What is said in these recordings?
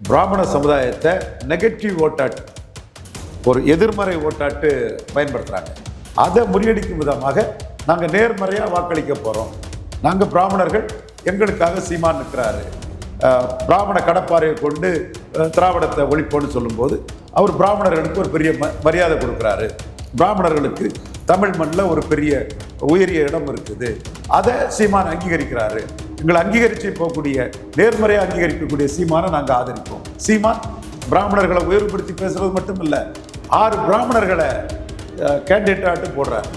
பிராமண சமுதாயத்தை நெகட்டிவ் ஓட்டாட்டு, ஒரு எதிர்மறை ஓட்டாட்டு பயன்படுத்துகிறாங்க. அதை முறியடிக்கும் விதமாக நாங்கள் நேர்மறையாக வாக்களிக்க போகிறோம். நாங்கள் பிராமணர்கள், எங்களுக்காக சீமான் நிற்கிறாரு, பிராமண கடப்பாறையை கொண்டு திராவிடத்தை ஒழிப்போன்னு சொல்லும்போது அவர் பிராமணர்களுக்கு ஒரு பெரிய மரியாதை கொடுக்குறாரு. பிராமணர்களுக்கு தமிழ் மண்ணில் ஒரு பெரிய உயரிய இடம் இருக்குது. அதை சீமான் அங்கீகரிக்கிறாரு. எங்களை அங்கீகரித்து போகக்கூடிய, நேர்மறையாக அங்கீகரிக்கக்கூடிய சீமானை நாங்கள் ஆதரிப்போம். சீமான் பிராமணர்களை உயர்வுபடுத்தி பேசுறது மட்டும் இல்லை, 6 பிராமணர்களை கேண்டிடேட்டாட்டு போடுறாரு.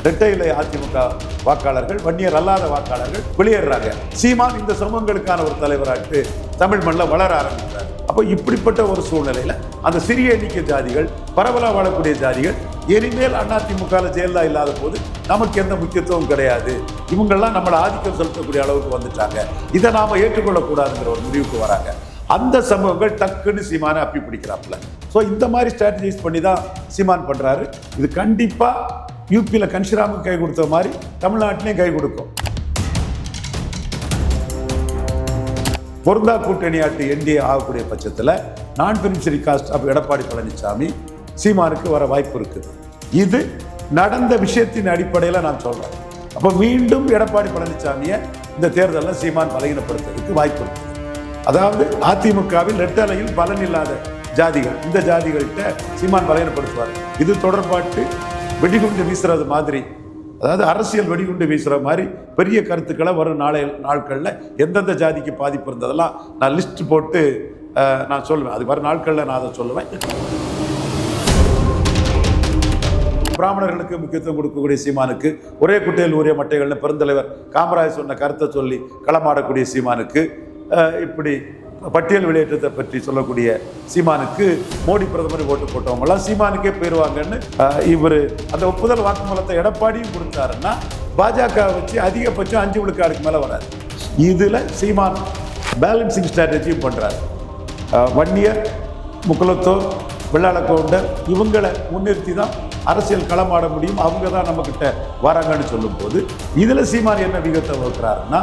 இரட்டை இலை அதிமுக வாக்காளர்கள், வன்னியர் அல்லாத வாக்காளர்கள் வெளியேறாங்க. சீமான் இந்த சமூகங்களுக்கான ஒரு தலைவராட்டு தமிழ் மண்ணில் வளர ஆரம்பிக்கிறார். அப்போ இப்படிப்பட்ட ஒரு சூழ்நிலையில் அந்த சிறிய எண்ணிக்கை ஜாதிகள், பரவலாக வாழக்கூடிய ஜாதிகள், இனிமேல் அதிமுக ஜெயலலிதா இல்லாத போது நமக்கு எந்த முக்கியத்துவம் கிடையாது, இவங்கெல்லாம் நம்மளை ஆதிக்கம் செலுத்தக்கூடிய அளவுக்கு வந்துட்டாங்க, இதை நாம் ஏற்றுக்கொள்ளக்கூடாதுங்கிற ஒரு முடிவுக்கு வராங்க. அந்த சமூகங்கள் டக்குன்னு சீமானை அப்பி பிடிக்கிறாப்புல. ஸோ இந்த மாதிரி ஸ்ட்ராட்டஜைஸ் பண்ணி தான் சீமான் பண்ணுறாரு. இது கண்டிப்பாக யூபியில் கன்ஷிராமுக்கு கை கொடுத்த மாதிரி தமிழ்நாட்டிலையும் கை கொடுக்கும். பொருந்தா கூட்டணியாட்டு என்டிஏ ஆகக்கூடிய பட்சத்தில் நான் பெனிஃபிஷரி காஸ்ட் அப்போ எடப்பாடி பழனிசாமி சீமானுக்கு வர வாய்ப்பு இருக்குது. இது நடந்த விஷயத்தின் அடிப்படையில் நான் சொல்கிறேன். அப்போ மீண்டும் எடப்பாடி பழனிசாமியை இந்த தேர்தலில் சீமான் பலகீனப்படுத்துறதுக்கு வாய்ப்பு இருக்குது. அதாவது அதிமுகவில் ரெட்டலையில் பலன் இல்லாத ஜாதிகள், இந்த ஜாதிகள்கிட்ட சீமான் பலகீனப்படுத்துவார். இது தொடர்பாட்டு வெடிகுண்டு வீசுறது மாதிரி, அதாவது அரசியல் வெடிகுண்டு வீசுகிற மாதிரி பெரிய கருத்துக்களை வரும் நாட்களில் எந்தெந்த ஜாதிக்கு பாதிப்பு இருந்ததெல்லாம் நான் லிஸ்ட் போட்டு நான் சொல்லுவேன். அது வரும் நாட்களில் நான் அதை சொல்லுவேன். பிராமணர்களுக்கு முக்கியத்துவம் கொடுக்கக்கூடிய சீமானுக்கு, ஒரே குட்டையில் ஊறிய மட்டைகள்னு பெருந்தலைவர் காமராஜ் சொன்ன கருத்தை சொல்லி களமாடக்கூடிய சீமானுக்கு, இப்படி பட்டியல் வெளியேற்றத்தை பற்றி சொல்லக்கூடிய சீமானுக்கு மோடி பிரதமர் ஓட்டு போட்டவங்களாம் சீமானுக்கே போயிடுவாங்கன்னு இவர் அந்த ஒப்புதல் வாக்குமூலத்தை எடப்பாடியும் கொடுத்தாருன்னா பாஜக வச்சு அதிகபட்சம் 5 விழுக்காடுக்கு மேலே வராது. இதில் சீமான் பேலன்சிங் ஸ்ட்ராட்டஜியும் பண்ணுறாரு. வன்னியர், முக்குலத்தோர், வெள்ளாளக்கவுண்டர் இவங்களை முன்னிறுத்தி தான் அரசியல் களமாட முடியும், அவங்க தான் நம்மக்கிட்ட வராங்கன்னு சொல்லும்போது இதில் சீமான் என்ன விகத்தை வகுக்கிறாருன்னா,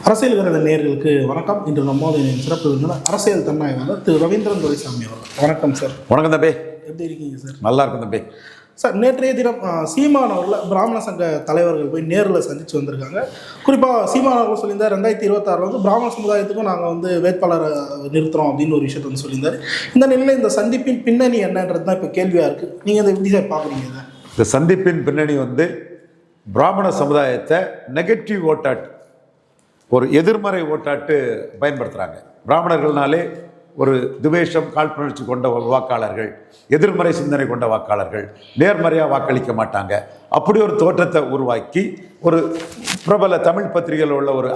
அரசியல் கருத நேயர்களுக்கு வணக்கம். இன்று நம்மோது சிறப்பு விருந்தினர் அரசியல் தன்னாய்வாளர் திரு ரவீந்திரன் துரைசாமி அவர்கள். வணக்கம் சார். வணக்கம் தம்பி. எப்படி இருக்கீங்க சார்? நல்லா இருக்கும் தம்பி. சார், நேற்றைய தினம் சீமான் அவர்களை பிராமண சங்க தலைவர்கள் போய் நேரில் சந்தித்து வந்திருக்காங்க. குறிப்பாக சீமான் அவர்கள் சொல்லியிருந்தார் 2026 பிராமண சமுதாயத்துக்கும் நாங்கள் வேட்பாளரை நிறுத்துகிறோம் அப்படின்னு ஒரு விஷயத்தை சொல்லியிருந்தார். இந்த நிலையில் இந்த சந்திப்பின் பின்னணி என்னன்றது தான் இப்போ கேள்வியாக இருக்குது. நீங்கள் இதை எப்படி சார் பார்க்குறீங்க? இந்த சந்திப்பின் பின்னணி பிராமண சமுதாயத்தை நெகட்டிவ் ஓட்டாட்டு, ஒரு எதிர்மறை ஓட்டாட்டு பயன்படுத்துகிறாங்க. பிராமணர்கள்னாலே ஒரு துவேஷம், காழ்ப்புணர்ச்சி கொண்ட வாக்காளர்கள், எதிர்மறை சிந்தனை கொண்ட வாக்காளர்கள், நேர்மறையாக வாக்களிக்க மாட்டாங்க. அப்படி ஒரு தோற்றத்தை உருவாக்கி ஒரு பிரபல தமிழ் பத்திரிகையில் உள்ள ஒரு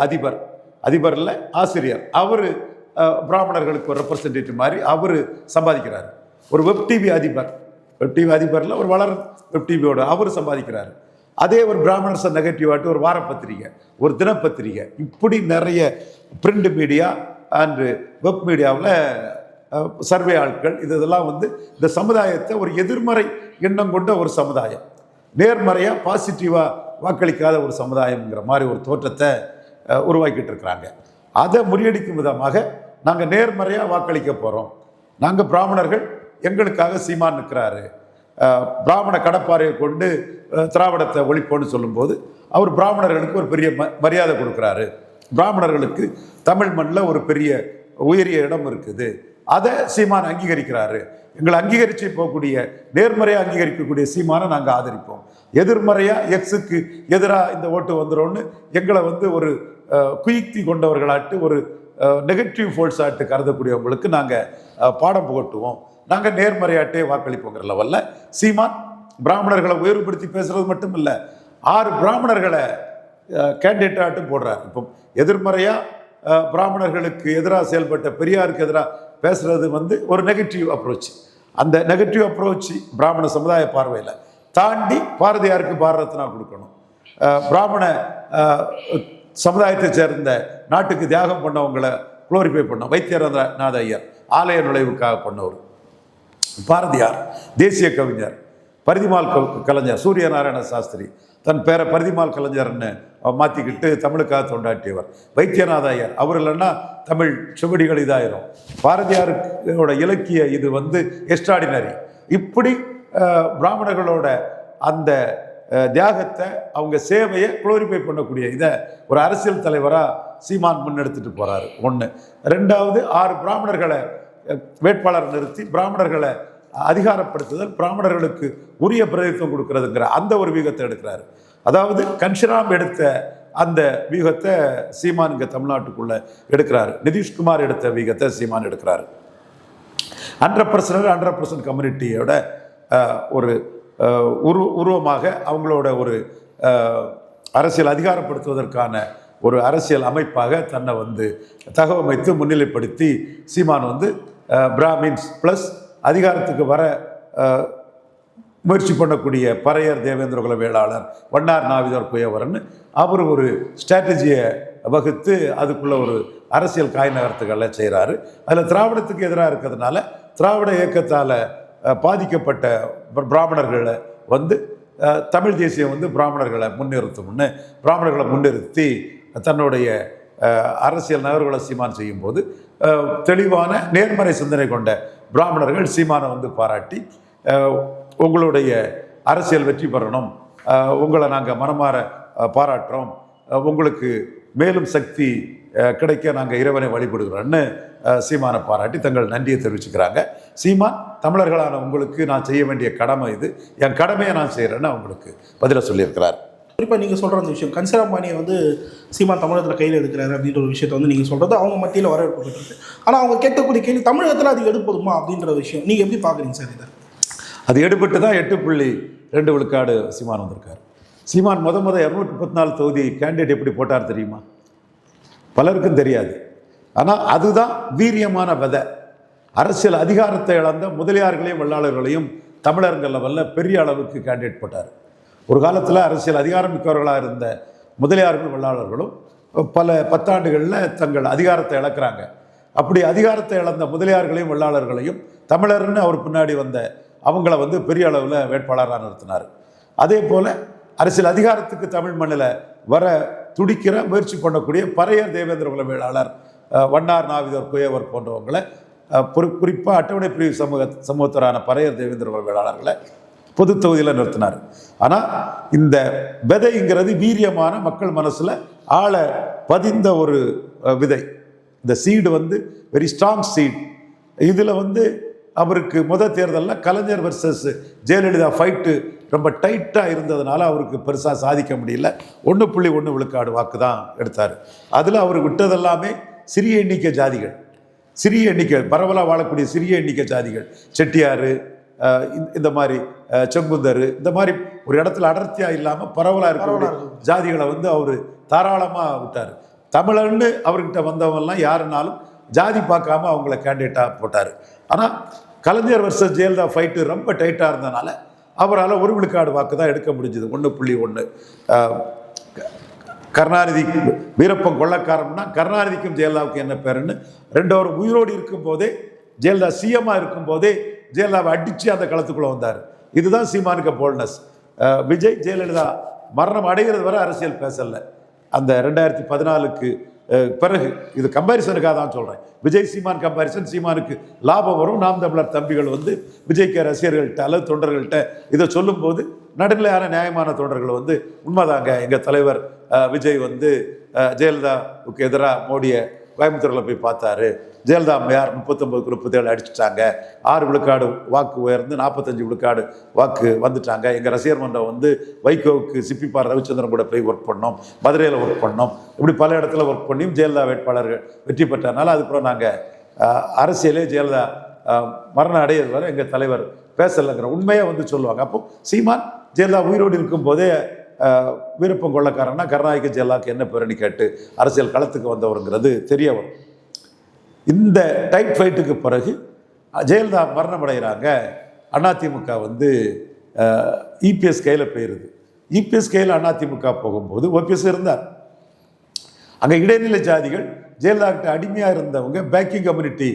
அதிபரில் ஆசிரியர், அவர் பிராமணர்களுக்கு ஒரு ரெப்ரசன்டேட்டிவ் மாதிரி அவர் சம்பாதிக்கிறார். ஒரு வெப் டிவி அதிபரில் ஒரு வளர் வெப் டிவியோட அவர் சம்பாதிக்கிறார். அதே ஒரு பிராமணர்ஸை நெகட்டிவ் ஆட்டு ஒரு வாரப்பத்திரிகை, ஒரு தினப்பத்திரிகை, இப்படி நிறைய பிரிண்ட் மீடியா அண்டு வெப் மீடியாவில் சர்வே ஆட்கள் இதெல்லாம் இந்த சமுதாயத்தை ஒரு எதிர்மறை எண்ணம் கொண்ட ஒரு சமுதாயம், நேர்மறையாக பாசிட்டிவாக வாக்களிக்காத ஒரு சமுதாயம்ங்கிற மாதிரி ஒரு தோற்றத்தை உருவாக்கிட்டு இருக்கிறாங்க. அதை முறியடிக்கும் விதமாக நாங்கள் நேர்மறையாக வாக்களிக்க போகிறோம். நாங்கள் பிராமணர்கள், எங்களுக்காக சீமான் நிற்கிறாரு, பிராமண கடப்பாறையை கொண்டு திராவிடத்தை ஒழிப்போன்னு சொல்லும்போது அவர் பிராமணர்களுக்கு ஒரு பெரிய மரியாதை கொடுக்குறாரு. பிராமணர்களுக்கு தமிழ் மண்ணில் ஒரு பெரிய உயரிய இடம் இருக்குது. அதை சீமான் அங்கீகரிக்கிறாரு. எங்களை அங்கீகரித்து போகக்கூடிய, நேர்மறையாக அங்கீகரிக்கக்கூடிய சீமானை நாங்கள் ஆதரிப்போம். எதிர்மறையாக எக்ஸுக்கு எதிராக இந்த ஓட்டு வந்துடும்னு எங்களை ஒரு குயுக்தி கொண்டவர்களாட்டு, ஒரு நெகட்டிவ் ஃபோர்ஸ் ஆட்டு கருதக்கூடியவங்களுக்கு நாங்கள் பாடம் புகட்டுவோம். நாங்கள் நேர்மறையாட்டே வாக்களிப்போங்கிற லெவலில் சீமான் பிராமணர்களை உயர்வுபடுத்தி பேசுறது மட்டும் இல்லை, 6 பிராமணர்களை கேண்டிடேட்டாட்டு போடுறார். இப்போ எதிர்மறையாக பிராமணர்களுக்கு எதிராக செயல்பட்ட பெரியாருக்கு எதிராக பேசுறது ஒரு நெகட்டிவ் அப்ரோச். அந்த நெகட்டிவ் அப்ரோச் பிராமண சமுதாய பார்வையில் தாண்டி பாரதியாருக்கு பாரத ரத்னா கொடுக்கணும், பிராமண சமுதாயத்தை சேர்ந்த நாட்டுக்கு தியாகம் பண்ணவங்களை குளோரிஃபை பண்ணோம். வைத்தியநாத ஐயர் ஆலய நுழைவுக்காக பண்ணவர். பாரதியார் தேசிய கவிஞர். பரிதிமால் கலைஞர் சூரியநாராயண சாஸ்திரி தன் பேரை பரிதிமால் கலைஞர்னு மாற்றிக்கிட்டு தமிழுக்காக தொண்டாட்டியவர். வைத்தியநாத ஐயர் அவர் இல்லைன்னா தமிழ் சுவடிகள் இதாயிரும். பாரதியாரோட இலக்கிய இது எக்ஸ்ட்ராடினரி. இப்படி பிராமணர்களோட அந்த தியாகத்தை, அவங்க சேவையை குளோரிஃபை பண்ணக்கூடிய இதை ஒரு அரசியல் தலைவராக சீமான் முன்னெடுத்துட்டு போகிறாரு. ஒன்று. ரெண்டாவது, 6 பிராமணர்களை வேட்பாளர் நிறுத்தி பிராமணர்களை அதிகாரப்படுத்துதல், பிராமணர்களுக்கு உரிய பிரதித்துவம் கொடுக்கறதுங்கிற அந்த ஒரு வியூகத்தை எடுக்கிறாரு. அதாவது கன்ஷிராம் எடுத்த அந்த வியூகத்தை சீமான் இங்கே தமிழ்நாட்டுக்குள்ள எடுக்கிறாரு. நிதிஷ்குமார் எடுத்த வியூகத்தை சீமான் எடுக்கிறாரு. 100% கம்யூனிட்டியோட ஒரு உருவமாக அவங்களோட ஒரு அரசியல் அதிகாரப்படுத்துவதற்கான ஒரு அரசியல் அமைப்பாக தன்னை தகவமைத்து முன்னிலைப்படுத்தி சீமான் பிராமின்ஸ் ப்ளஸ் அதிகாரத்துக்கு வர முயற்சி பண்ணக்கூடிய பறையர் தேவேந்திர குல வேளாளர் வண்ணார் நாவிதர் குயவரன் அவர் ஒரு ஸ்ட்ராட்டஜியை வகுத்து அதுக்குள்ள ஒரு அரசியல் காய் நகர்த்துக்களை செய்கிறாரு. அதில் திராவிடத்துக்கு எதிராக இருக்கிறதுனால திராவிட இயக்கத்தால் பாதிக்கப்பட்ட பிராமணர்களை தமிழ் தேசியம் பிராமணர்களை முன்னிறுத்தும்னு பிராமணர்களை முன்னிறுத்தி தன்னுடைய அரசியல் நகர்வுகளை சீமான் செய்யும்போது தெளிவான நேர்மறை சிந்தனை கொண்ட பிராமணர்கள் சீமானை பாராட்டி, உங்களுடைய அரசியல் வெற்றி பெறணும், உங்களை நாங்கள் மனமாற பாராட்டுறோம், உங்களுக்கு மேலும் சக்தி கிடைக்க நாங்கள் இறைவனை வழிபடுகிறோன்னு சீமானை பாராட்டி தங்கள் நன்றியை தெரிவிச்சுக்கிறாங்க. சீமான், தமிழர்களான உங்களுக்கு நான் செய்ய வேண்டிய கடமை இது, என் கடமையை நான் செய்கிறேன்னு அவங்களுக்கு பதிலை சொல்லியிருக்கிறார். குறிப்பாக நீங்கள் சொல்கிற அந்த விஷயம், கன்சிராமானியை சீமான் தமிழகத்தில் கையில் எடுக்கிறாரு அப்படின்ற ஒரு விஷயத்தை நீங்கள் சொல்கிறது அவங்க மத்தியில் வரவேற்பட்டு, ஆனால் அவங்க கேட்கக்கூடிய கேள்வி தமிழகத்தில் அது எடுப்பதுமா அப்படின்ற விஷயம் நீங்கள் எப்படி பார்க்குறீங்க சார்? இதை அது எடுபட்டு தான் 8.2 விழுக்காடு சீமான் வந்திருக்கார். சீமான் முத 234 தொகுதி கேண்டிடேட் எப்படி போட்டார் தெரியுமா? பலருக்கும் தெரியாது. ஆனால் அதுதான் வீரியமான விதை. அரசியல் அதிகாரத்தை இழந்த முதலியார்களையும் வெள்ளாளர்களையும் தமிழர்கள் லெவலில் பெரிய அளவுக்கு கேண்டிடேட் போட்டார். ஒரு காலத்தில் அரசியல் அதிகாரம் மிக்கவர்களாக இருந்த முதலியார்கள் வெள்ளாளர்களும் பல 10 ஆண்டுகளில் தங்கள் அதிகாரத்தை இழக்கிறாங்க. அப்படி அதிகாரத்தை இழந்த முதலியார்களையும் வெள்ளாளர்களையும் தமிழர்னு அவர் பின்னாடி வந்த அவங்கள பெரிய அளவில் வேட்பாளராக நிறுத்தினார். அதே போல் அரசியல் அதிகாரத்துக்கு தமிழ் மண்ணில் வர துடிக்கிற முயற்சி பண்ணக்கூடிய பறையர் தேவேந்திர குல வேளாளர் வண்ணார் நாவிதர் குயவர் போன்றவங்களை குறிப்பாக அட்டவணை பிரிவு சமூகத்தரான பறையர் தேவேந்திர குல வேளாளர்களை பொது தொகுதியில் நிறுத்தினார். ஆனால் இந்த விதைங்கிறது வீரியமான மக்கள் மனசில் ஆழ பதிந்த ஒரு விதை. இந்த சீடு வெரி ஸ்ட்ராங் சீட். இதில் அவருக்கு தேர்தலில் கலைஞர் வர்சஸ் ஜெயலலிதா ஃபைட்டு ரொம்ப டைட்டாக இருந்ததுனால அவருக்கு பெருசாக சாதிக்க முடியல. 1.1 விழுக்காடு வாக்கு தான் எடுத்தார். அதில் அவர் விட்டதெல்லாமே சிறிய எண்ணிக்கை ஜாதிகள், சிறிய எண்ணிக்கை பரவலாக வாழக்கூடிய சிறிய எண்ணிக்கை ஜாதிகள், செட்டியார், இந்த மாதிரி செங்குந்தர், இந்த மாதிரி ஒரு இடத்துல அடர்த்தியாக இல்லாமல் பரவலாக இருக்கக்கூடிய ஜாதிகளை அவர் தாராளமாக விட்டார். தமிழன்னு அவர்கிட்ட வந்தவங்கெல்லாம் யாருனாலும் ஜாதி பார்க்காம அவங்கள கேண்டிடேட்டாக போட்டார். ஆனால் கலைஞர் வர்சஸ் ஜெயலலிதா ஃபைட்டு ரொம்ப டைட்டாக இருந்ததுனால அவரால் 1 விழுக்காடு வாக்கு தான் எடுக்க முடிஞ்சது. 1.1. கருணாநிதி வீரப்பன் கொள்ளக்காரம்னா கருணாநிதிக்கும் ஜெயலலிதாவுக்கும் என்ன பேருன்னு 2 பேரும் உயிரோடு இருக்கும்போதே, ஜெயலலிதா சிஎம்மாக இருக்கும்போதே ஜெயலலிதாவை அடித்து அந்த களத்துக்குள்ளே வந்தார். இதுதான் சீமானுக்கு போல்ட்னஸ். விஜய் ஜெயலலிதா மரணம் அடைகிறது வரை அரசியல் பேசலை. அந்த 2014க்கு பிறகு இது கம்பேரிசனுக்காக தான் சொல்கிறேன். விஜய் சீமான் கம்பேரிசன், சீமானுக்கு லாபம் வரும். நாம் தமிழர் தம்பிகள் விஜய்க்கு ரசிகர்கள்ட்ட அல்லது தொண்டர்கள்ட்ட இதை சொல்லும்போது நடுநிலையான நியாயமான தொண்டர்கள் உண்மைதாங்க, எங்கள் தலைவர் விஜய் ஜெயலலிதாவுக்கு எதிராக மோடியை கோயம்புத்தூரில் போய் பார்த்தாரு, ஜெயலலிதா அம்மையார் 39-37 அடிச்சுட்டாங்க, 6 விழுக்காடு வாக்கு உயர்ந்து 45 விழுக்காடு வாக்கு வந்துட்டாங்க, எங்கள் ரசிகர் மன்றம் வைகோவுக்கு சிப்பிப்பார் ரவிச்சந்திரன் கூட போய் ஒர்க் பண்ணோம், மதுரையில் ஒர்க் பண்ணோம், இப்படி பல இடத்துல ஒர்க் பண்ணியும் ஜெயலலிதா வேட்பாளர்கள் வெற்றி பெற்றனால அதுக்கப்புறம் நாங்கள் அரசியலே ஜெயலலிதா மரணம் அடையிறது வரை எங்கள் தலைவர் பேசலைங்கிற உண்மையை சொல்லுவாங்க. அப்போ சீமான் ஜெயலலிதா உயிரோடு இருக்கும்போதே வீரப்பன் கொள்ளக்காரன்னா கருணாநிதிக்கு ஜெயலலிதாவுக்கு என்ன பேரணி கேட்டு அரசியல் களத்துக்கு வந்தவருங்கிறது தெரிய வரும். இந்த டைட் ஃபைட்டுக்கு பிறகு ஜெயலலிதா மரணம் அடைகிறாங்க. அதிமுக இபிஎஸ் கையில் போயிடுது. இபிஎஸ் கையில் அதிமுக போகும்போது ஓபிஎஸ் இருந்தார். அங்கே இடைநிலை ஜாதிகள் ஜெயலலிதா அடிமையாக இருந்தவங்க பேக்கிங் கம்யூனிட்டி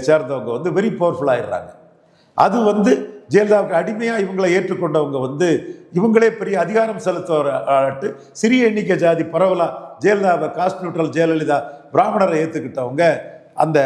சேர்ந்தவங்க வந்து வெரி பவர்ஃபுல் ஆயிடுறாங்க. அது வந்து ஜெயலலிதாவுக்கு அடிமையாக இவங்களை ஏற்றுக்கொண்டவங்க வந்து இவங்களே பெரிய அதிகாரம் செலுத்துவராட்டு சிறிய எண்ணிக்கை ஜாதி பரவலாக ஜெயலலிதாவை காஸ்ட் நியூட்ரல் ஜெயலலிதா பிராமணரை ஏற்றுக்கிட்டவங்க அந்த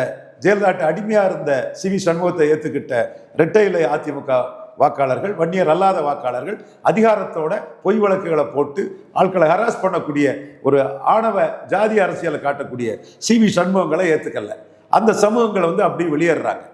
ஜெயலலிதா அடிமையாக இருந்த சி.வி. சண்முகத்தை ஏற்றுக்கிட்ட இரட்டை இலை அதிமுக வாக்காளர்கள், வன்னியர் அல்லாத வாக்காளர்கள் அதிகாரத்தோட பொய் வழக்குகளை போட்டு ஆட்களை ஹராஸ் பண்ணக்கூடிய ஒரு ஆணவ ஜாதி அரசியலை காட்டக்கூடிய சி.வி. சண்முகங்களை ஏற்றுக்கல. அந்த சமூகங்களை வந்து அப்படி வெளியேறாங்க.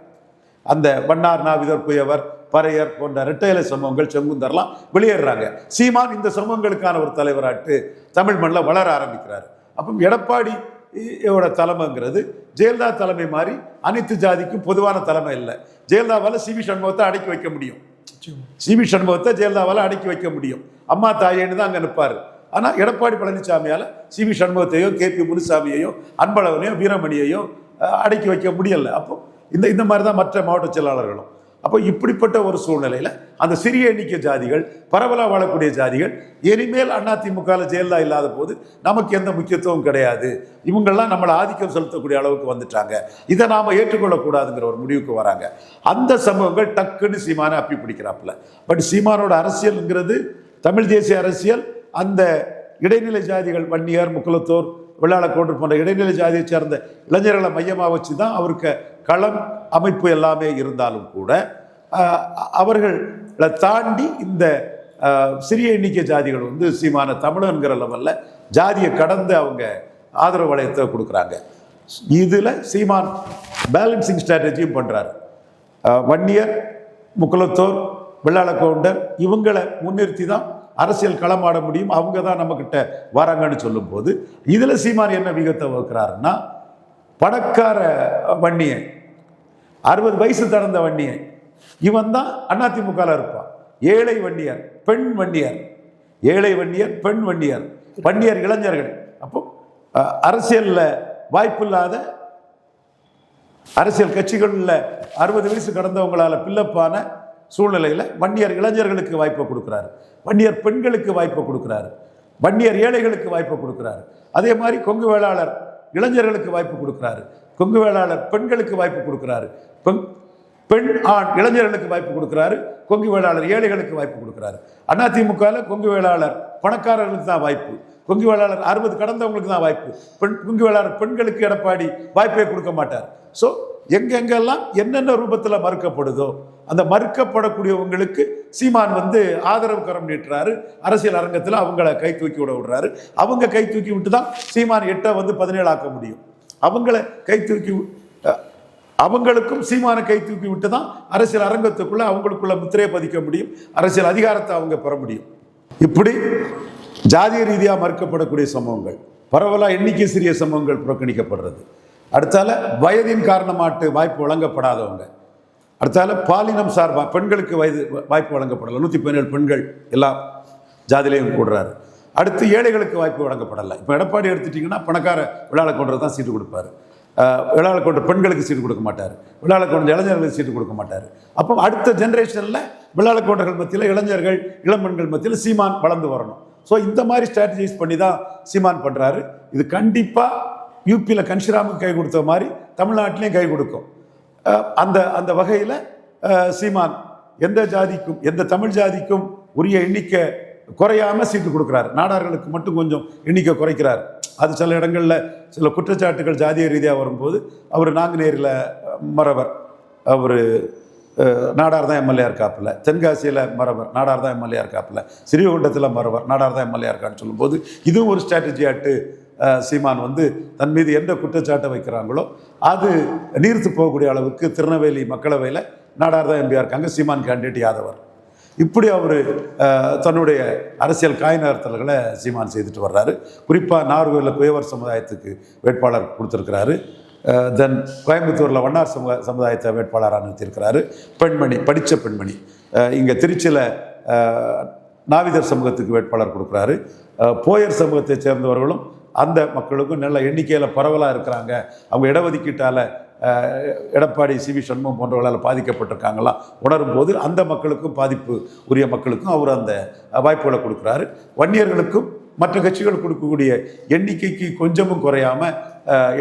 அந்த வண்ணார், நாவிதர், குயவர், பறையர் போன்ற இரட்டை இலை சமூகங்கள், செங்குந்தர்லாம் வெளியேறாங்க. சீமான் இந்த சமூகங்களுக்கான ஒரு தலைவராட்டு தமிழ் மண்ணில் வளர ஆரம்பிக்கிறார். அப்போ எடப்பாடியோட தலைமைங்கிறது ஜெயலலிதா தலைமை மாதிரி அனைத்து ஜாதிக்கும் பொதுவான தலைமை இல்லை. ஜெயலலிதாவால் சி.வி. சண்முகத்தை அடக்கி வைக்க முடியும். சி.வி. சண்முகத்தை ஜெயலலிதாவால் அடக்கி வைக்க முடியும். அம்மா தாயேன்னு தான் அங்கே நிற்பார். ஆனால் எடப்பாடி பழனிசாமியால் சி.வி. சண்முகத்தையோ, கே.பி. முனுசாமியையோ, அன்பழகனையோ, வீரமணியையோ அடக்கி வைக்க முடியல. அப்போ இந்த மாதிரி தான் மற்ற மாவட்ட செயலாளர்களும். அப்போ இப்படிப்பட்ட ஒரு சூழ்நிலையில் அந்த சிறிய எண்ணிக்கை ஜாதிகள், பரவலாக வாழக்கூடிய ஜாதிகள், இனிமேல் அதிமுகவில் ஜெயலலிதா இல்லாத போது நமக்கு எந்த முக்கியத்துவம் கிடையாது, இவங்கெல்லாம் நம்மளை ஆதிக்கம் செலுத்தக்கூடிய அளவுக்கு வந்துட்டாங்க, இதை நாம் ஏற்றுக்கொள்ளக்கூடாதுங்கிற ஒரு முடிவுக்கு வராங்க. அந்த சமூகங்கள் டக்குன்னு சீமானை அப்பி பிடிக்கிறாப்புல. பட் சீமானோட அரசியல்ங்கிறது தமிழ் தேசிய அரசியல். அந்த இடைநிலை ஜாதிகள், வன்னியர், முக்குலத்தோர், வெள்ளாளக்கோண்டர் போன்ற இடைநிலை ஜாதியை சேர்ந்த இளைஞர்களை மையமாக வச்சு தான் அவருக்கு களம் அமைப்பு எல்லாமே இருந்தாலும் கூட அவர்களை தாண்டி இந்த சிறிய எண்ணிக்கை ஜாதிகள் வந்து சீமான தமிழன்கிற லெவலில் ஜாதியை கடந்து அவங்க ஆதரவு வளையத்தை கொடுக்குறாங்க. இதில் சீமான் பேலன்சிங் ஸ்ட்ராட்டஜியும் பண்ணுறாரு. வன்னியர், முக்குலத்தோர், வெள்ளாளக்கவுண்டர் இவங்களை முன்னிறுத்தி தான் அரசியல் களமாட முடியும், அவங்க தான் நம்மக்கிட்ட வராங்கன்னு சொல்லும்போது இதில் சீமான் என்ன விகத்தை வகுக்கிறாருன்னா, பணக்கார வன்னியன், 60 வயசு கடந்த வன்னியன், இவன் தான் அதிமுகவில் இருப்பான். ஏழை வன்னியர், பெண் வன்னியர், ஏழை வன்னியர், பெண் வன்னியர், வன்னியர் இளைஞர்கள். அப்போ அரசியலில் வாய்ப்பில்லாத அரசியல் கட்சிகளில் 60 வயசு கடந்தவங்களால பில்லப்பான சூழ்நிலையில் வன்னியர் இளைஞர்களுக்கு வாய்ப்பை கொடுக்குறாரு, வன்னியர் பெண்களுக்கு வாய்ப்பை கொடுக்குறாரு, வன்னியர் ஏழைகளுக்கு வாய்ப்பை கொடுக்குறாரு. அதே மாதிரி கொங்கு வேளாளர் இளைஞர்களுக்கு வாய்ப்பு கொடுக்குறாரு, கொங்கு வேளாளர் பெண்களுக்கு வாய்ப்பு கொடுக்குறாரு, பெண் ஆண் இளைஞர்களுக்கு வாய்ப்பு கொடுக்குறாரு, கொங்கு வேளாளர் ஏழைகளுக்கு வாய்ப்பு கொடுக்குறாரு. அதிமுகவில் கொங்கு வேளாளர் பணக்காரர்களுக்கு தான் வாய்ப்பு, கொங்கு வேளாளர் 60 கடந்தவங்களுக்கு தான் வாய்ப்பு, கொங்கு வேளாளர் பெண்களுக்கு எடப்பாடி வாய்ப்பே கொடுக்க மாட்டார். ஸோ எங்கெங்கெல்லாம் என்னென்ன ரூபத்தில் மறுக்கப்படுதோ அந்த மறுக்கப்படக்கூடியவங்களுக்கு சீமான் வந்து ஆதரவு கரம் நீட்டுறாரு. அரசியல் அரங்கத்தில் அவங்கள கை தூக்கி விடுறாரு. அவங்க கை தூக்கி விட்டு தான் சீமான் 8 வந்து 17 ஆக்க முடியும். அவங்கள கை தூக்கி அவங்களுக்கும் சீமான கை தூக்கி விட்டு தான் அரசியல் அரங்கத்துக்குள்ள அவங்களுக்குள்ள முத்திரையை பதிக்க முடியும், அரசியல் அதிகாரத்தை அவங்க பெற முடியும். இப்படி ஜாதிய ரீதியாக மறுக்கப்படக்கூடிய சமூகங்கள், பரவலாக எண்ணிக்கை சிறிய சமூகங்கள் புறக்கணிக்கப்படுறது, அடுத்தால வயதின் காரணமாட்டு வாய்ப்பு வழங்கப்படாதவங்க, அடுத்தால பாலினம் சார்பாக பெண்களுக்கு வாய்ப்பு வழங்கப்படலை, 117 பெண்கள் எல்லா ஜாதியிலையும் கூடுறாரு. அடுத்து ஏழைகளுக்கு வாய்ப்பு வழங்கப்படலை. இப்போ எடப்பாடி எடுத்துட்டிங்கன்னா பணக்கார விழாளக்கொண்டர் தான் சீட்டு கொடுப்பாரு, விழாளக்கொண்டர் பெண்களுக்கு சீட்டு கொடுக்க மாட்டார், விழாளக்கொண்டர் இளைஞர்களுக்கு சீட்டு கொடுக்க மாட்டார். அப்போ அடுத்த ஜென்ரேஷனில் விழாளக்கொண்டர்கள் மத்தியில், இளைஞர்கள் இளம்பெண்கள் மத்தியில் சீமான் வளர்ந்து வரணும். ஸோ இந்த மாதிரி ஸ்ட்ராட்டஜைஸ் பண்ணி தான் சீமான் பண்ணுறாரு. இது கண்டிப்பாக யூபியில் கன்ஷிராமுக்கு கை கொடுத்த மாதிரி தமிழ்நாட்டிலையும் கை கொடுக்கும். அந்த வகையில் சீமான் எந்த ஜாதிக்கும், எந்த தமிழ் ஜாதிக்கும் உரிய எண்ணிக்கை குறையாமல் சீட்டு கொடுக்குறாரு. நாடார்களுக்கு மட்டும் கொஞ்சம் எண்ணிக்கை குறைக்கிறார். அது சில இடங்களில் சில குற்றச்சாட்டுகள் ஜாதிய ரீதியாக வரும்போது அவர் நாங்குநேரில் மறவர், அவர் நாடார் தான் எம்எல்ஏ இருக்காப்புல, தென்காசியில் மறவர், நாடார் தான் எம்எல்ஏ இருக்காப்புல, ஸ்ரீவைகுண்டத்தில் மறவர், நாடார் தான் எம்எல்ஏ இருக்கான்னு சொல்லும்போது இதுவும் ஒரு ஸ்ட்ராட்டஜியாட்டு சீமான் வந்து தன் மீது எந்த குற்றச்சாட்டை வைக்கிறாங்களோ அது நீர்த்து போகக்கூடிய அளவுக்கு திருநெல்வேலி மக்களவையில் நாடார் தான் எம்பியாக இருக்காங்க, சீமான் கேண்டிடேட் யாதவர். இப்படி அவர் தன்னுடைய அரசியல் காய் நகர்த்தல்களை சீமான் செய்துட்டு வர்றாரு. குறிப்பாக நாகர்கோவிலில் குயவர் சமுதாயத்துக்கு வேட்பாளர் கொடுத்துருக்கிறாரு. தென் கோயம்புத்தூரில் வண்ணார் சமுதாயத்தை வேட்பாளராக நிறுத்தியிருக்கிறாரு. பெண்மணி, படித்த பெண்மணி. இங்கே திருச்சியில் நாவிதர் சமூகத்துக்கு வேட்பாளர் கொடுக்குறாரு. போயர் சமூகத்தை சேர்ந்தவர்களும் அந்த மக்களுக்கும் நல்ல எண்ணிக்கையில் பரவலாக இருக்கிறாங்க. அவங்க இடஒதுக்கீட்டால் எடப்பாடி சி.வி. சண்முகம் போன்றவர்களால் பாதிக்கப்பட்டிருக்காங்களாம் உணரும் போது அந்த மக்களுக்கும் பாதிப்பு உரிய மக்களுக்கும் அவர் அந்த வாய்ப்புகளை கொடுக்குறாரு. வன்னியர்களுக்கும் மற்ற கட்சிகள் கொடுக்கக்கூடிய எண்ணிக்கைக்கு கொஞ்சமும் குறையாமல்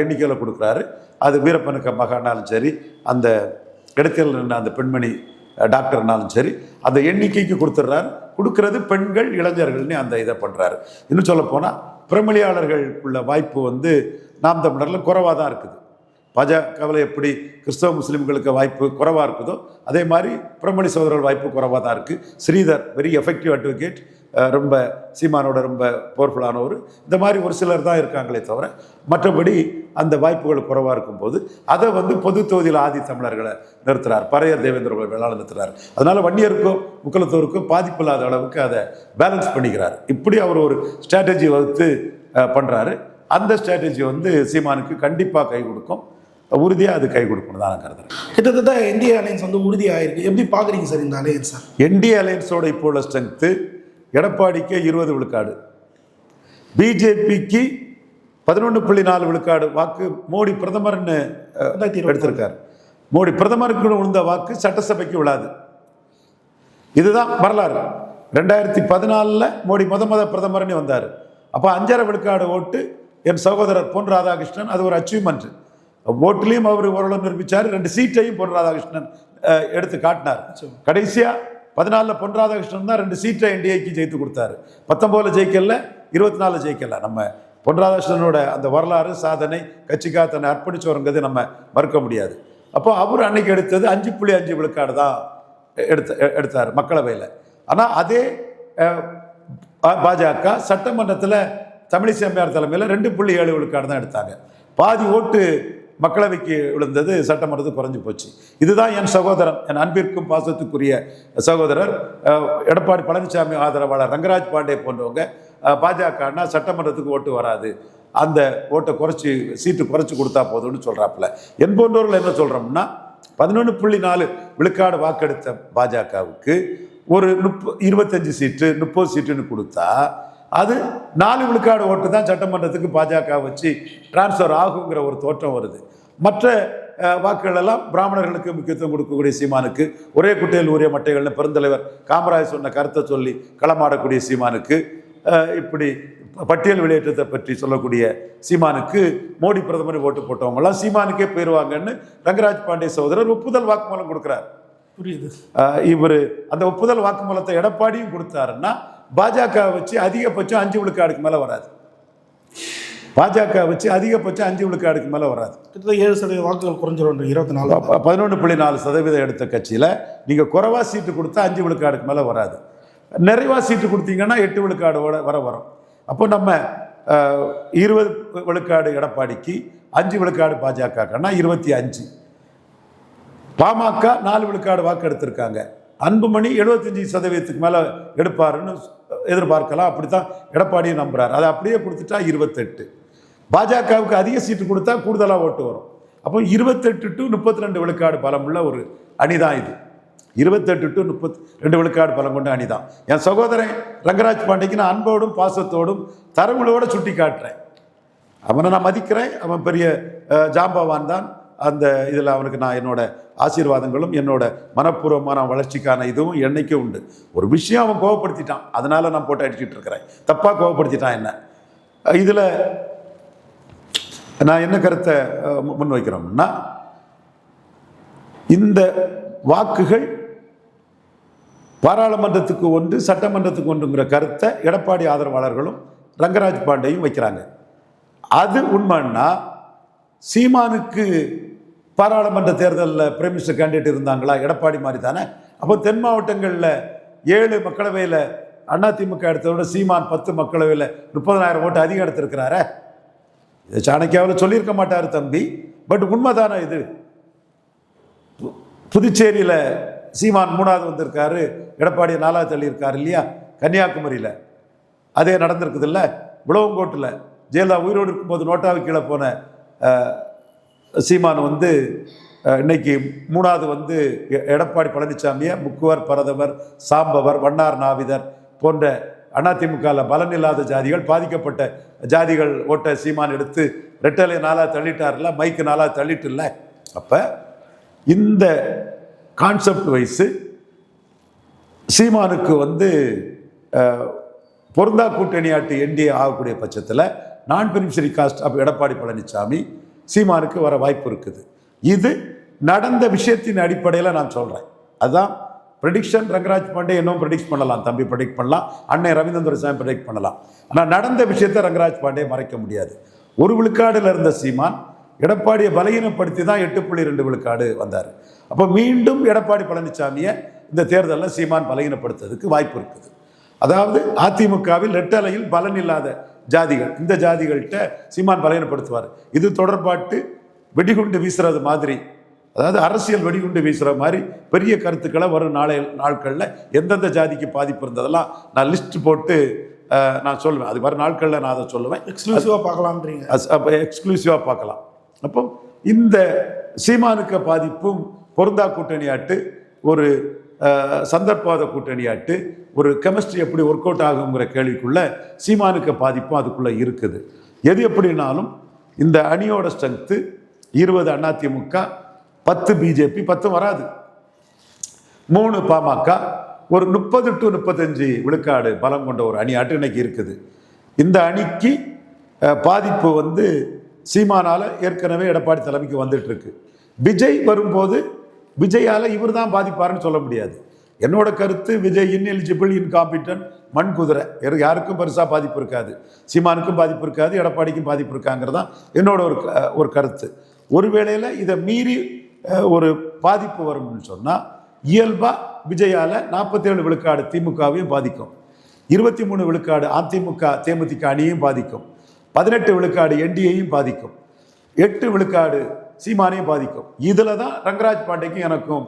எண்ணிக்கையில் கொடுக்குறாரு. அது வீரப்பனுக்கு மகானாலும் சரி, அந்த இடத்தில் நின்ற அந்த பெண்மணி டாக்டர்னாலும் சரி, அந்த எண்ணிக்கைக்கு கொடுத்துட்றாரு. கொடுக்கறது பெண்கள், இளைஞர்கள்னு அந்த இதை பண்ணுறாரு. இன்னும் சொல்லப்போனால் பிரமலியாளர்களுக்குள்ள வாய்ப்பு வந்து நாம் தமிழரில் குறைவாக தான் இருக்குது. பாஜகவில் எப்படி கிறிஸ்தவ முஸ்லீம்களுக்கு வாய்ப்பு குறைவாக இருக்குதோ அதே மாதிரி பிரமணி சகோதரர்கள் வாய்ப்பு குறைவாக தான் இருக்குது. ஸ்ரீதர் வெரி எஃபெக்டிவ் அட்வொகேட், ரொம்ப சீமானோட ரொம்ப பவர்ஃபுல்லானவர். இந்த மாதிரி ஒரு சிலர் தான் இருக்காங்களே தவிர மற்றபடி அந்த வாய்ப்புகள் குறைவாக இருக்கும்போது அதை வந்து பொது தொகுதியில் ஆதி தமிழர்களை நிறுத்துறார், பறையர் தேவேந்திரர்களை வேளாளர் நிறுத்துறாரு. அதனால வன்னியருக்கும் முக்குலத்தோருக்கும் பாதிப்பு இல்லாத அளவுக்கு அதை பேலன்ஸ் பண்ணிக்கிறார். இப்படி அவர் ஒரு ஸ்ட்ராட்டஜி வகுத்து பண்ணுறாரு. அந்த ஸ்ட்ராட்டஜி வந்து சீமானுக்கு கண்டிப்பாக கை கொடுக்கும், உறுதியாக அது கை கொடுக்கணும் தான் நான் கருதுறேன். கிட்டத்தட்ட இந்திய அலையன்ஸ் வந்து உறுதியாயிருக்கு. எப்படி பார்க்குறீங்க சார் இந்த அலையன்ஸ்? என்டிஏ அலையன்ஸோட இப்போ உள்ள ஸ்ட்ரென்த்து எடப்பாடிக்கு 20 விழுக்காடு, பிஜேபிக்கு 11.4 விழுக்காடு வாக்கு மோடி பிரதமர்னு எடுத்திருக்காரு. மோடி பிரதமருக்கு விழுந்த வாக்கு சட்டசபைக்கு விழாது. இதுதான் வரலாறு. 2014 மோடி முத பிரதமர்னு வந்தார். அப்போ 5.5 விழுக்காடு ஓட்டு என் சகோதரர் பொன் ராதாகிருஷ்ணன், அது ஒரு அச்சீவ்மெண்ட். ஓட்டுலையும் அவர் ஓரளவு நிரூபித்தார். 2 சீட்டையும் பொன் ராதாகிருஷ்ணன் எடுத்து காட்டினார். கடைசியாக 14 பொன் ராதாகிருஷ்ணன் தான் 2 சீட்டை என்டிஏக்கு ஜெயித்து கொடுத்தாரு. 19 ஜெயிக்கல, 24 ஜெயிக்கல. நம்ம பொன் ராதாகிருஷ்ணனோட அந்த வரலாறு, சாதனை, கட்சிக்காக தன்னை அர்ப்பணிச்சோருங்கிறது நம்ம மறுக்க முடியாது. அப்போ அவர் அன்னைக்கு எடுத்தது 5.5 விழுக்காடு தான் எடுத்தார் மக்களவையில். ஆனால் அதே பாஜக சட்டமன்றத்தில் தமிழிசை அம்மையார் தலைமையில் 2.7 விழுக்காடு தான் எடுத்தாங்க. பாதி ஓட்டு மக்களவைக்கு விழுந்தது, சட்டமன்றத்துக்கு குறைஞ்சி போச்சு. இதுதான் என் சகோதரன், என் அன்பிற்கும் பாசத்துக்குரிய சகோதரர் எடப்பாடி பழனிசாமி ஆதரவாளர் ரங்கராஜ் பாண்டே போன்றவங்க பாஜகன்னா சட்டமன்றத்துக்கு ஓட்டு வராது, அந்த ஓட்டை குறைச்சி சீட்டு குறைச்சி கொடுத்தா போதும்னு சொல்கிறாப்புல. என் போன்றவர்கள் என்ன சொல்கிறோம்னா 11.4 விழுக்காடு வாக்கெடுத்த பாஜகவுக்கு ஒரு 25 சீட்டு 30 சீட்டுன்னு கொடுத்தா அது 4 விழுக்காடு ஓட்டு தான் சட்டமன்றத்துக்கு பாஜக வச்சு டிரான்ஸ்ஃபர் ஆகுங்கிற ஒரு தோற்றம் வருது. மற்ற வாக்குகள் எல்லாம் பிராமணர்களுக்கு முக்கியத்துவம் கொடுக்கக்கூடிய சீமானுக்கு, ஒரே குட்டையில் ஊறிய மட்டைகள்னு பெருந்தலைவர் காமராஜ் சொன்ன கருத்தை சொல்லி களமாடக்கூடிய சீமானுக்கு, இப்படி பட்டியல் வெளியேற்றத்தை பற்றி சொல்லக்கூடிய சீமானுக்கு மோடி பிரதமர் ஓட்டு போட்டவங்கலாம் சீமானுக்கே போயிடுவாங்கன்னு ரங்கராஜ் பாண்டே சகோதரர் ஒப்புதல் வாக்குமூலம் கொடுக்குறார். புரியுது. இவர் அந்த ஒப்புதல் வாக்குமூலத்தை எடப்பாடியும் கொடுத்தாருன்னா பாஜக வச்சு அதிகபட்சம் 5 விழுக்காடுக்கு மேலே வராது. பாஜக வச்சு அதிகபட்சம் 5 விழுக்காடுக்கு மேலே வராது. கிட்டத்தட்ட 7% வாக்குகள் குறைஞ்சிரும். 24 11.4% எடுத்த கட்சியில் நீங்கள் குறைவா சீட்டு கொடுத்தா 5 விழுக்காடுக்கு மேலே வராது. நிறைவா சீட்டு கொடுத்தீங்கன்னா 8 விழுக்காடோட வரும். அப்போ நம்ம 20 விழுக்காடு எடப்பாடிக்கு, 5 விழுக்காடு பாஜகன்னா 25. பாமக 4 விழுக்காடு வாக்கு எடுத்திருக்காங்க. அன்புமணி 75% மேலே எடுப்பாருன்னு எதிர்பார்க்கலாம். அப்படித்தான் எடப்பாடியை நம்புறாரு. அதை அப்படியே கொடுத்துட்டா 28. பாஜகவுக்கு அதிக சீட்டு கொடுத்தா கூடுதலாக ஓட்டு வரும். அப்போ 28 to 32 விழுக்காடு பலமுள்ள ஒரு அணிதான் இது. 28 to 32 விழுக்காடு பலம் கொண்ட அணிதான். என் சகோதரன் ரங்கராஜ் பாண்டேக்கு நான் அன்போடும் பாசத்தோடும் தரவுகளோடு சுட்டி காட்டுறேன். அவனை நான் மதிக்கிறேன். அவன் பெரிய ஜாம்பவான் தான். அந்த இதில் அவனுக்கு நான் என்னோட ஆசீர்வாதங்களும் என்னோட மனப்பூர்வமான வளர்ச்சிக்கான இதுவும் என்னைக்கும் உண்டு. ஒரு விஷயம் அவன் கோவப்படுத்திட்டான், அதனால நான் போட்டு அடிச்சுட்டு இருக்கிறேன். தப்பாக கோவப்படுத்திட்டான் என்ன. இதில் நான் என்ன கருத்தை முன்வைக்கிறோம்னா, இந்த வாக்குகள் பாராளுமன்றத்துக்கு ஒன்று சட்டமன்றத்துக்கு ஒன்றுங்கிற கருத்தை எடப்பாடி ஆதரவாளர்களும் ரங்கராஜ் பாண்டேயும் வைக்கிறாங்க. அது உண்மைன்னா சீமானுக்கு பாராளுமன்ற தேர்தலில் பிரைம் மினிஸ்டர் கேண்டிடேட் இருந்தாங்களா? எடப்பாடி மாதிரி தானே. அப்போ தென் மாவட்டங்களில் 7 மக்களவையில் அதிமுக எடுத்ததோட சீமான் 10 மக்களவையில் 30,000 ஓட்டு அதிகம் எடுத்திருக்கிறாரே. இதை சாணக்கியாவில் சொல்லியிருக்க மாட்டார் தம்பி. பட் உண்மைதானே இது. புதுச்சேரியில் சீமான் 3வது வந்திருக்காரு, எடப்பாடியை 4வது தள்ளியிருக்காரு இல்லையா? கன்னியாகுமரியில் அதே நடந்திருக்குது இல்லை? விளவங்கோட்டில் ஜெயலலிதா உயிரோடு இருக்கும்போது நோட்டாவுக்கு கீழே போன சீமான் வந்து இன்னைக்கு 3வது எடப்பாடி பழனிசாமியை முக்குவர், பரதவர், சாம்பவர், வண்ணார் நாவிதர் போன்ற அதிமுகவில் பலனில்லாத ஜாதிகள், பாதிக்கப்பட்ட ஜாதிகள் ஓட்ட சீமான் எடுத்து ரெட்டலை 4வது தள்ளிட்டார்ல, மைக்கு 4வது தள்ளிட்டு இல்லை. அப்போ இந்த கான்செப்ட் வைஸு சீமானுக்கு பொருந்தா கூட்டணியாட்டு என்டிஏ ஆகக்கூடிய பட்சத்தில் நான் beneficiary caste of Edappadi Palaniswami சீமானுக்கு வர வாய்ப்பு இருக்குது. இது நடந்த விஷயத்தின் அடிப்படையில் நான் சொல்கிறேன். அதுதான் ப்ரெடிக்ஷன். ரங்கராஜ் பாண்டே இன்னும் ப்ரெடிக்ட் பண்ணலாம், தம்பி ப்ரெடிக்ட் பண்ணலாம், அண்ணன் ரவீந்திரன் துரைசாமி ப்ரெடிக்ட் பண்ணலாம். ஆனால் நடந்த விஷயத்தை ரங்கராஜ் பாண்டே மறைக்க முடியாது. 1 விழுக்காடுல இருந்த சீமான் எடப்பாடியை பலகீனப்படுத்தி தான் 8.2 விழுக்காடு வந்தார். அப்போ மீண்டும் எடப்பாடி பழனிசாமியை இந்த தேர்தலில் சீமான் பலகீனப்படுத்துறதுக்கு வாய்ப்பு இருக்குது. அதாவது அதிமுகவில் ரெட்டலையில் பலன் இல்லாத ஜாதிகள், இந்த ஜாதிகள்கிட்ட சீமான் பலகீனப்படுத்துவார். இது தொடர்பாட்டு வெடிகுண்டு வீசுறது மாதிரி, அதாவது அரசியல் வெடிகுண்டு வீசுகிற மாதிரி பெரிய கருத்துக்களை வரும் நாட்களில் எந்தெந்த ஜாதிக்கு பாதிப்பு இருந்ததெல்லாம் நான் லிஸ்ட் போட்டு நான் சொல்லுவேன். அது வரும் நாட்களில் நான் அதை சொல்லுவேன். எக்ஸ்க்ளூசிவாக பார்க்கலாம்ன்றீங்க. எக்ஸ்க்ளூசிவாக பார்க்கலாம். அப்போ இந்த சீமானுக்கு பாதிப்பும் பொருந்தா கூட்டணியாட்டு, ஒரு சந்தர்ப்பவாத கூட்டணியாட்டு, ஒரு கெமிஸ்ட்ரி எப்படி ஒர்க் அவுட் ஆகுங்கிற கேள்விக்குள்ள சீமானுக்கு பாதிப்பும் அதுக்குள்ளே இருக்குது. எது எப்படினாலும் இந்த அணியோட ஸ்ட்ரென்த்து 20 அதிமுக, 10 பிஜேபி, 10 வராது, 3 பாமக, ஒரு 30 to 35 விழுக்காடு பலம் கொண்ட ஒரு அணியாட்டு இன்னைக்கு இருக்குது. இந்த அணிக்கு பாதிப்பு வந்து சீமானால ஏற்கனவே எடப்பாடி தலைமைக்கு வந்துட்டு இருக்கு. விஜய் வரும்போது விஜயால இவர் தான் பாதிப்பாருன்னு சொல்ல முடியாது. என்னோட கருத்து, விஜய் இன்எலிஜிபிள், இன்காம்பிட்டன்ட், மண் குதிரை, யாருக்கும் பெருசாக பாதிப்பு இருக்காது. சீமானுக்கும் பாதிப்பு இருக்காது, எடப்பாடிக்கும் பாதிப்பு இருக்காங்கிறதான் என்னோட ஒரு கருத்து. ஒருவேளையில் இதை மீறி ஒரு பாதிப்பு வரும்னு சொன்னால் இயல்பாக விஜயால 47 விழுக்காடு திமுகவையும் பாதிக்கும், 23 விழுக்காடு அதிமுக தேமுதிக அணியையும் பாதிக்கும், 18 விழுக்காடு என்டிஏயும் பாதிக்கும், 8 விழுக்காடு சீமானையும் பாதிக்கும். இதில் தான் ரங்கராஜ் பாண்டேக்கும் எனக்கும்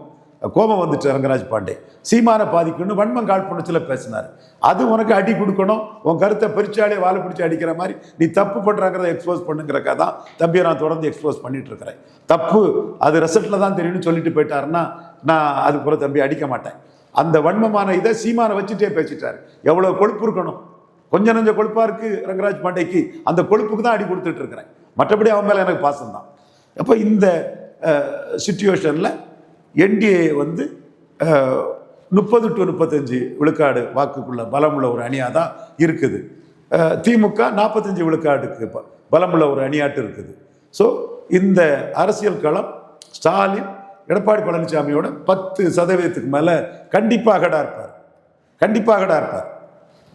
கோபம் வந்துட்டு. ரங்கராஜ் பாண்டே சீமானை பாதிக்கும்னு வன்மம் காழ்ப்புணர்ச்சியில் பேசினார். அது உனக்கு அடி கொடுக்கணும், உன் கருத்தை பெருச்சாலே வாழை பிடிச்சி அடிக்கிற மாதிரி நீ தப்பு பண்ணுறாங்கிறத எக்ஸ்போஸ் பண்ணுங்கிறக்கா தான் தம்பியை நான் தொடர்ந்து எக்ஸ்போஸ் பண்ணிட்டு இருக்கிறேன். தப்பு அது ரிசல்ட்டில் தான் தெரியும்னு சொல்லிட்டு போயிட்டாருன்னா நான் அதுக்கு கூட தம்பி அடிக்க மாட்டேன். அந்த வன்மமான இதை சீமானை வச்சுட்டே பேசிட்டார். எவ்வளோ கொழுப்பு இருக்கணும், கொஞ்சம் நஞ்ச கொழுப்பாக இருக்குது ரங்கராஜ் பாண்டேக்கு, அந்த கொழுப்புக்கு தான் அடி கொடுத்துட்டு இருக்கிறேன். மற்றபடி அவன் மேலே எனக்கு பாசம்தான். அப்போ இந்த சிச்சுவேஷனில் என்டிஏ வந்து 30 to 35 விழுக்காடு வாக்குக்குள்ள பலமுள்ள ஒரு அணியாக தான் இருக்குது. திமுக 45 விழுக்காடுக்கு பலமுள்ள ஒரு அணியாட்டு இருக்குது. ஸோ இந்த அரசியல் களம் ஸ்டாலின் எடப்பாடி பழனிசாமியோட 10% மேலே கண்டிப்பாகடா இருப்பார்.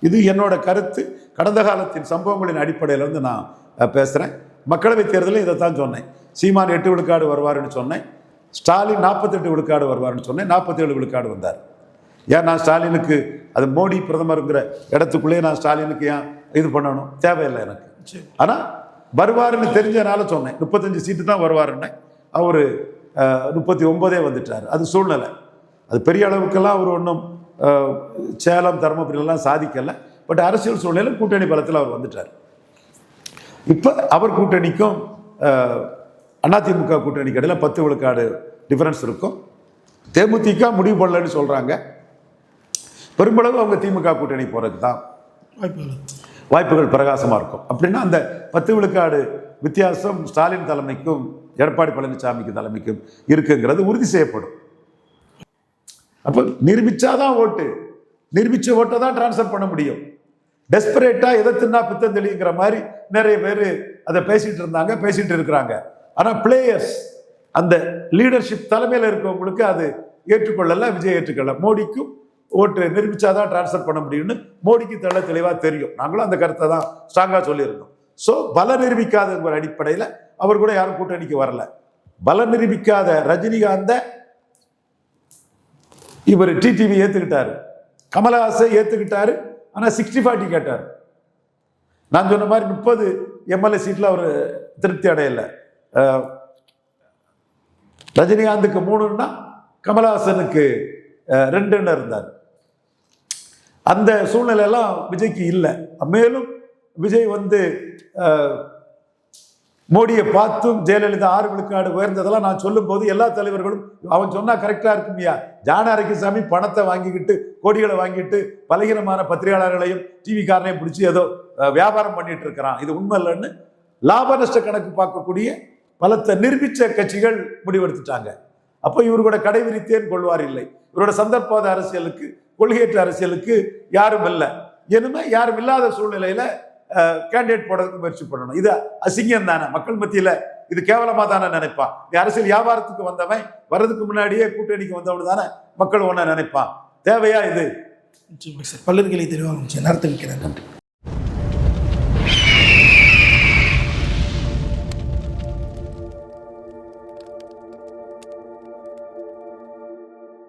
இது என்னோட கருத்து. கடந்த காலத்தின் சம்பவங்களின் அடிப்படையில் வந்து நான் பேசுகிறேன். மக்களவைத் தேர்தலில் இதை தான் சொன்னேன். சீமான் 8 விழுக்காடு வருவாருன்னு சொன்னேன். ஸ்டாலின் 48 விழுக்காடு வருவார்னு சொன்னேன். 47 விழுக்காடு வந்தார். ஏன் நான் ஸ்டாலினுக்கு, அது மோடி பிரதமருங்கிற இடத்துக்குள்ளேயே நான் ஸ்டாலினுக்கு ஏன் இது பண்ணணும், தேவையில்லை எனக்கு. ஆனால் வருவாருன்னு தெரிஞ்சனால சொன்னேன். 35 சீட்டு தான் வருவாருன்னு. அவர் 39 வந்துட்டார். அது சூழ்நிலை. அது பெரிய அளவுக்கெல்லாம் அவர் ஒன்றும் சேலம் தருமபுரியெல்லாம் சாதிக்கலை. பட் அரசியல் சூழ்நிலை கூட்டணி பலத்தில் அவர் வந்துட்டார். இப்போ அவர் கூட்டணிக்கும் அதிமுக கூட்டணிக்கு இடையில் 10 விழுக்காடு டிஃபரன்ஸ் இருக்கும். தேமுதிக முடிவு பண்ணலன்னு சொல்கிறாங்க. பெரும்பளவு அவங்க திமுக கூட்டணி போகிறதுக்கு தான் வாய்ப்புகள் பிரகாசமாக இருக்கும். அப்படின்னா அந்த 10 விழுக்காடு வித்தியாசம் ஸ்டாலின் தலைமைக்கும் எடப்பாடி பழனிசாமிக்கு தலைமைக்கும் இருக்குங்கிறது உறுதி செய்யப்படும். அப்போ நிரூபிச்சாதான் ஓட்டு, நிரூபிச்ச ஓட்டை தான் டிரான்ஸ்ஃபர் பண்ண முடியும். டெஸ்பரேட்டாக எதை தின்னா பித்தம் தெளிங்கிற மாதிரி நிறைய பேர் அதை பேசிட்டு இருக்கிறாங்க. ஆனால் பிளேயர்ஸ், அந்த லீடர்ஷிப் தலைமையில் இருக்கவங்களுக்கு அது ஏற்றுக்கொள்ளல. விஜய் ஏற்றுக்கொள்ள. மோடிக்கும் ஓட்டு நிரூபிச்சாதான் டிரான்ஸ்ஃபர் பண்ண முடியும்னு மோடிக்கு தெளிவாக தெரியும். நாங்களும் அந்த கருத்தை தான் ஸ்ட்ராங்காக சொல்லியிருந்தோம். ஸோ பல நிரூபிக்காதங்கிற அடிப்படையில் அவர் கூட யாரும் கூட்டணிக்கு வரல. பல நிரூபிக்காத ரஜினிகாந்த இவர் டிடிவி ஏற்றுக்கிட்டாரு, கமலஹாசன் ஏற்றுக்கிட்டாரு. ஆனால் 60-40 கேட்டார். நான் சொன்ன மாதிரி 30 எம்எல்ஏ சீட்டில் அவர் திருப்தி அடையலை. ரஜினிகாந்துக்கு 3ன்னா கமலஹாசனுக்கு 2 இருந்தார். அந்த சூழ்நிலையெல்லாம் விஜய்க்கு இல்லை. மேலும் விஜய் வந்து மோடியை பார்த்தும் ஜெயலலிதா 6 விழுக்காடு உயர்ந்ததெல்லாம் நான் சொல்லும் போது எல்லா தலைவர்களும் அவன் சொன்னா கரெக்டா இருக்குமியா, ஜான அரக்கிசாமி பணத்தை வாங்கிக்கிட்டு கோடிகளை வாங்கிட்டு பலகீனமான பத்திரிகையாளர்களையும் டிவிக்காரனையும் பிடிச்சி ஏதோ வியாபாரம் பண்ணிட்டு இருக்கிறான், இது உண்மை இல்லைன்னு லாப நஷ்ட கணக்கு பார்க்கக்கூடிய பலத்தை நிரூபிச்ச கட்சிகள் முடிவெடுத்துட்டாங்க. அப்போ இவர் கூட கடைவிரித்தேன் கொள்வார் இல்லை. இவரோட சந்தர்ப்பவாத அரசியலுக்கு, கொள்கையற்ற அரசியலுக்கு யாரும் இல்லை. இனிமே யாரும் இல்லாத சூழ்நிலையில கேண்டிடேட் போடுறதுக்கு முயற்சி பண்ணணும். இது அசிங்கம் தானே, மக்கள் மத்தியில இது கேவலமா தானே நினைப்பான். நீ அரசியல் வியாபாரத்துக்கு வந்தவன் வர்றதுக்கு முன்னாடியே கூட்டணிக்கு வந்தவனு தானே மக்கள் ஒன்ன நினைப்பான். தேவையா இது? பல்லுகளை தெளிவாக நேரத்தை வைக்கிறேன். நன்றி.